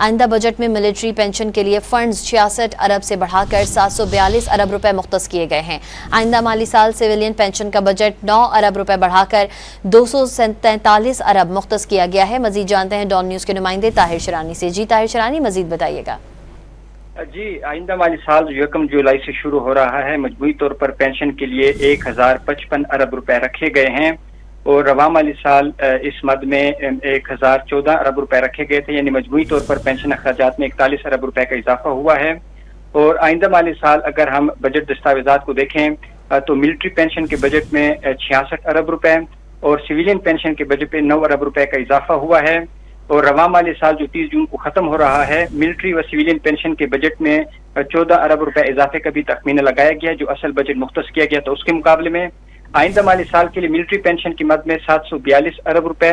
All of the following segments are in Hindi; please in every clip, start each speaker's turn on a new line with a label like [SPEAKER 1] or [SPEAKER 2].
[SPEAKER 1] आइंदा बजट में मिलिट्री पेंशन के लिए फंड्स 66 अरब से बढ़ाकर 742 अरब रुपए मुख्तस किए गए हैं। आइंदा माली साल सिविलियन पेंशन का बजट 9 अरब रुपए बढ़ाकर 243 अरब मुख्तस किया गया है। मजीद जानते हैं डॉन न्यूज के नुमाइंदे ताहिर शरानी से। जी ताहिर शरानी, मजीद बताइएगा।
[SPEAKER 2] जी, आइंदा माली साल जो 1 जुलाई से शुरू हो रहा है, मजमूई तौर पर पेंशन के लिए 1055 अरब रुपए रखे गए हैं और रवा माली साल इस मद में 1014 अरब रुपए रखे गए थे, यानी मजमूई तौर पर पेंशन अखराजात में 41 अरब रुपए का इजाफा हुआ है। और आइंदा माली साल अगर हम बजट दस्तावेजात को देखें तो मिलिट्री पेंशन के बजट में 66 अरब रुपए और सिविलियन पेंशन के बजट पे 9 अरब रुपए का इजाफा हुआ है। और रवा माली साल जो 30 जून को खत्म हो रहा है, मिलिट्री व सिविलियन पेंशन के बजट में 14 अरब रुपए इजाफे का भी तखमीना लगाया गया, जो असल बजट मुख्तस किया गया। तो उसके मुकाबले में आइंदा माली साल के लिए मिलिट्री पेंशन की मद में 742 अरब रुपए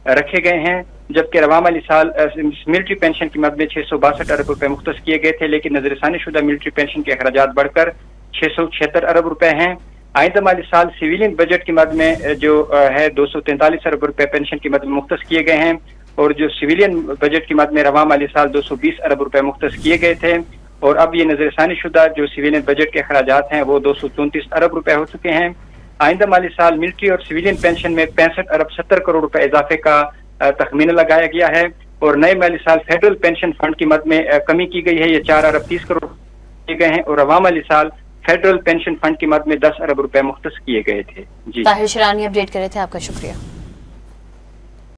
[SPEAKER 2] रखे गए हैं, जबकि रवा माली साल मिलिट्री पेंशन की मद में 662 अरब रुपए मुख्तस किए गए थे, लेकिन नजरसानी शुदा मिलिट्री पेंशन के अखराजात बढ़कर 676 अरब रुपए हैं। आइंदा माली साल सिविलियन बजट की मद में जो है 243 अरब रुपए पेंशन की मद में मुख्तस किए गए हैं और जो सिविलियन बजट की मद में रवा माली साल 220 अरब रुपए मुख्तस किए गए थे। और अब ये नजरसानी शुदा जो सिविलियन बजट के अखराजात हैं वो 234 अरब रुपए हो चुके हैं। आइंदा माली साल मिलिट्री और सिविलियन पेंशन में 65 अरब 70 करोड़ रुपए इजाफे का तखमीना लगाया गया है और नए माली साल फेडरल पेंशन फंड की मद में कमी की गई है, ये 4 अरब 30 करोड़ किए गए हैं और रवा माली साल फेडरल पेंशन फंड की मद में 10 अरब रुपए मुख्तस किए गए थे। जी
[SPEAKER 1] ताहिर शरानी अपडेट कर रहे थे, आपका शुक्रिया।